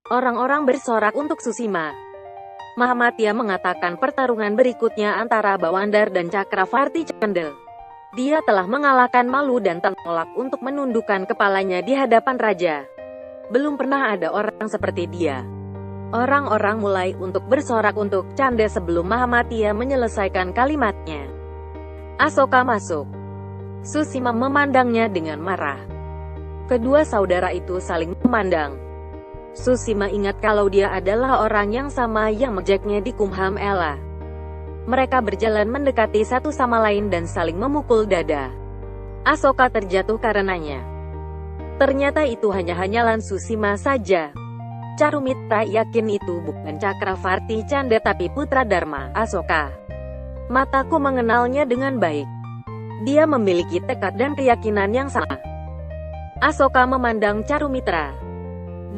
Orang-orang bersorak untuk Susima. Mahamadya mengatakan pertarungan berikutnya antara Bawandar dan Cakravarti Candel. Dia telah mengalahkan malu dan ternolak untuk menundukkan kepalanya di hadapan raja. Belum pernah ada orang seperti dia. Orang-orang mulai untuk bersorak untuk Canda sebelum Mahamadya menyelesaikan kalimatnya. Asoka masuk. Susima memandangnya dengan marah. Kedua saudara itu saling memandang. Susima ingat kalau dia adalah orang yang sama yang menjejaknya di Kumham Ella. Mereka berjalan mendekati satu sama lain dan saling memukul dada. Asoka terjatuh karenanya. Ternyata itu hanya hanyalan Susima saja. Carumitra yakin itu bukan Cakravarti Canda tapi putra Dharma, Asoka. Mataku mengenalnya dengan baik. Dia memiliki tekad dan keyakinan yang sama. Asoka memandang Carumitra.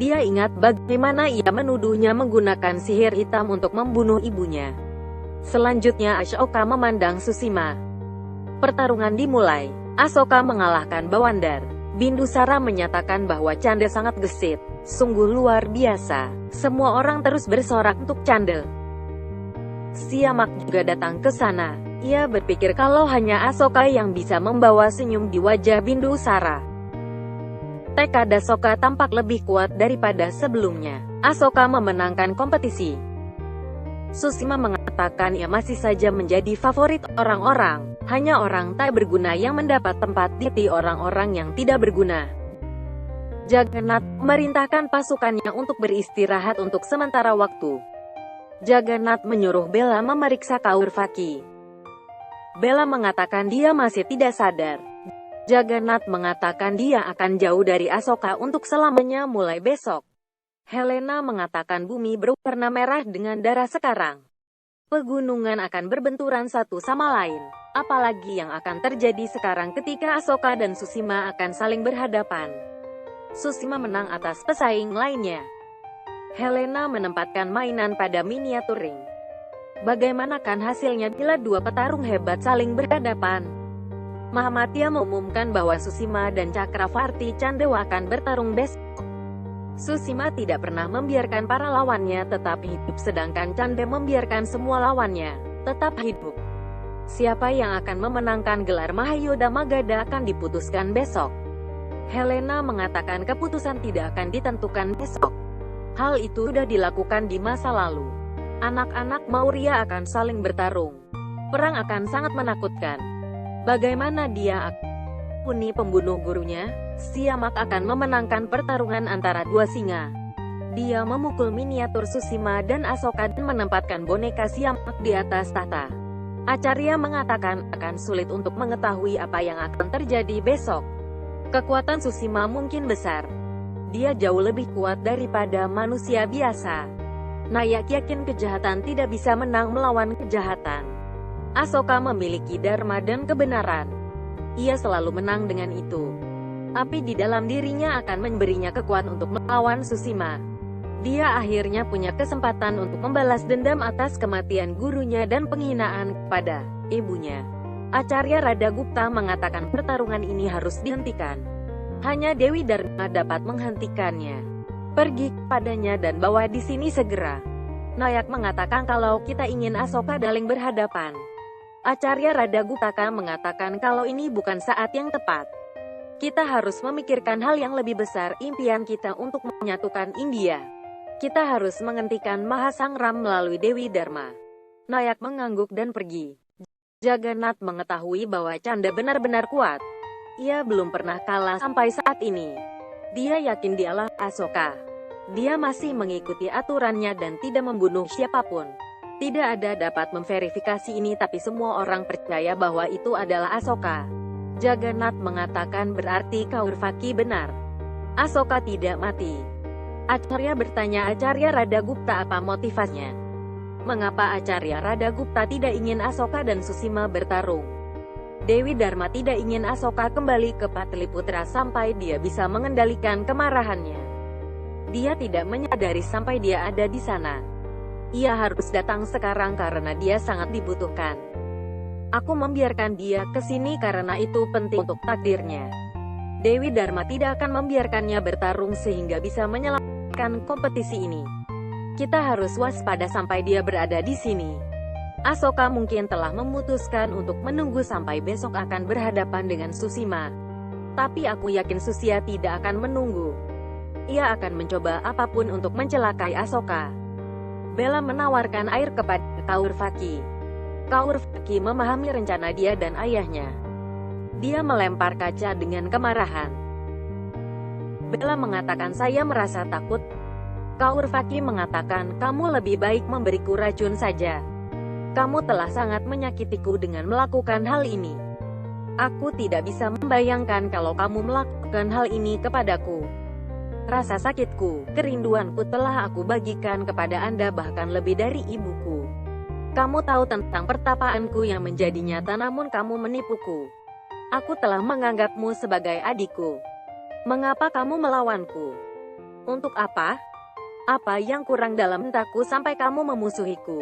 Dia ingat bagaimana ia menuduhnya menggunakan sihir hitam untuk membunuh ibunya. Selanjutnya Asoka memandang Susima. Pertarungan dimulai. Asoka mengalahkan Bawandar. Bindusara menyatakan bahwa Canda sangat gesit. Sungguh luar biasa. Semua orang terus bersorak untuk Canda. Siamak juga datang ke sana. Ia berpikir kalau hanya Asoka yang bisa membawa senyum di wajah Bindusara. Tekad Asoka tampak lebih kuat daripada sebelumnya. Asoka memenangkan kompetisi. Susima mengatakan ia masih saja menjadi favorit orang-orang. Hanya orang tak berguna yang mendapat tempat di hati orang-orang yang tidak berguna. Jagannath memerintahkan pasukannya untuk beristirahat untuk sementara waktu. Jagannath menyuruh Bella memeriksa Kaurvaki. Bella mengatakan dia masih tidak sadar. Jagannath mengatakan dia akan jauh dari Asoka untuk selamanya mulai besok. Helena mengatakan bumi berwarna merah dengan darah sekarang. Pegunungan akan berbenturan satu sama lain. Apalagi yang akan terjadi sekarang ketika Asoka dan Susima akan saling berhadapan. Susima menang atas pesaing lainnya. Helena menempatkan mainan pada miniatur ring. Bagaimanakah hasilnya bila dua petarung hebat saling berhadapan? Mahamadya mengumumkan bahwa Susima dan Cakravarti Candewa akan bertarung besok. Susima tidak pernah membiarkan para lawannya tetap hidup sedangkan Canda membiarkan semua lawannya tetap hidup. Siapa yang akan memenangkan gelar Mahayuda Magadha akan diputuskan besok. Helena mengatakan keputusan tidak akan ditentukan besok. Hal itu sudah dilakukan di masa lalu. Anak-anak Maurya akan saling bertarung. Perang akan sangat menakutkan. Bagaimana dia akan membunuh pembunuh gurunya? Siamak akan memenangkan pertarungan antara dua singa. Dia memukul miniatur Susima dan Asoka dan menempatkan boneka Siamak di atas tahta. Acarya mengatakan akan sulit untuk mengetahui apa yang akan terjadi besok. Kekuatan Susima mungkin besar. Dia jauh lebih kuat daripada manusia biasa. Nayak yakin kejahatan tidak bisa menang melawan kejahatan. Asoka memiliki dharma dan kebenaran. Ia selalu menang dengan itu. Api di dalam dirinya akan memberinya kekuatan untuk melawan Susima. Dia akhirnya punya kesempatan untuk membalas dendam atas kematian gurunya dan penghinaan kepada ibunya. Acarya Radagupta mengatakan pertarungan ini harus dihentikan. Hanya Dewi Dharma dapat menghentikannya. Pergi kepadanya dan bawa di sini segera. Nayak mengatakan kalau kita ingin Asoka daling berhadapan. Acarya Radagupta mengatakan kalau ini bukan saat yang tepat. Kita harus memikirkan hal yang lebih besar, impian kita untuk menyatukan India. Kita harus menghentikan Mahasangram melalui Dewi Dharma. Nayak mengangguk dan pergi. Jagannath mengetahui bahwa Canda benar-benar kuat. Ia belum pernah kalah sampai saat ini. Dia yakin dialah Asoka. Dia masih mengikuti aturannya dan tidak membunuh siapapun. Tidak ada dapat memverifikasi ini tapi semua orang percaya bahwa itu adalah Asoka. Jagannath mengatakan berarti Kaurvaki benar. Asoka tidak mati. Acarya bertanya Acarya Radagupta apa motivasinya. Mengapa Acarya Radagupta tidak ingin Asoka dan Susima bertarung? Dewi Dharma tidak ingin Asoka kembali ke Patliputra sampai dia bisa mengendalikan kemarahannya. Dia tidak menyadari sampai dia ada di sana. Ia harus datang sekarang karena dia sangat dibutuhkan. Aku membiarkan dia ke sini karena itu penting untuk takdirnya. Dewi Dharma tidak akan membiarkannya bertarung sehingga bisa menyelamatkan memenangkan kompetisi ini. Kita harus waspada sampai dia berada di sini. Asoka mungkin telah memutuskan untuk menunggu sampai besok akan berhadapan dengan Tsushima. Tapi aku yakin Tsuchiya tidak akan menunggu. Ia akan mencoba apapun untuk mencelakai Asoka. Bella menawarkan air kepada Kaurvaki. Kaurvaki memahami rencana dia dan ayahnya. Dia melempar kaca dengan kemarahan. Bella mengatakan, saya merasa takut. Kaurvaki mengatakan, kamu lebih baik memberiku racun saja. Kamu telah sangat menyakitiku dengan melakukan hal ini. Aku tidak bisa membayangkan kalau kamu melakukan hal ini kepadaku. Rasa sakitku, kerinduanku telah aku bagikan kepada Anda bahkan lebih dari ibuku. Kamu tahu tentang pertapaanku yang menjadi nyata namun kamu menipuku. Aku telah menganggapmu sebagai adikku. Mengapa kamu melawanku? Untuk apa? Apa yang kurang dalam mentaku sampai kamu memusuhiku?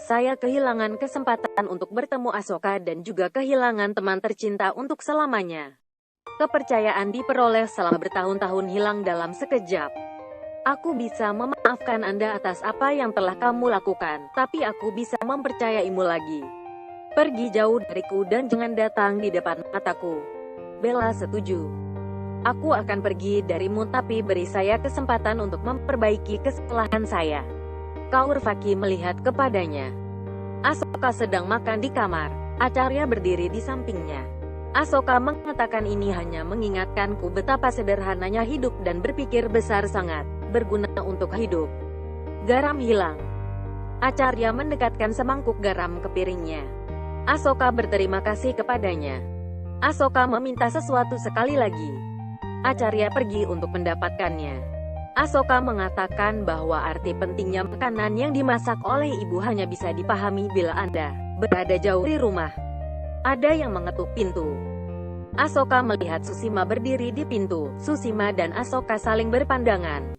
Saya kehilangan kesempatan untuk bertemu Asoka dan juga kehilangan teman tercinta untuk selamanya. Kepercayaan diperoleh selama bertahun-tahun hilang dalam sekejap. Aku bisa memaafkan Anda atas apa yang telah kamu lakukan, tapi aku bisa mempercayaimu lagi. Pergi jauh dariku dan jangan datang di depan mataku. Bella setuju. Aku akan pergi darimu tapi beri saya kesempatan untuk memperbaiki kesalahan saya. Kaurvaki melihat kepadanya. Asoka sedang makan di kamar. Acarya berdiri di sampingnya. Asoka mengatakan, ini hanya mengingatkanku betapa sederhananya hidup dan berpikir besar sangat berguna untuk hidup. Garam hilang. Acarya mendekatkan semangkuk garam ke piringnya. Asoka berterima kasih kepadanya. Asoka meminta sesuatu sekali lagi. Acarya pergi untuk mendapatkannya. Asoka mengatakan bahwa arti pentingnya makanan yang dimasak oleh ibu hanya bisa dipahami bila Anda berada jauh di rumah. Ada yang mengetuk pintu. Asoka melihat Tsushima berdiri di pintu. Tsushima dan Asoka saling berpandangan.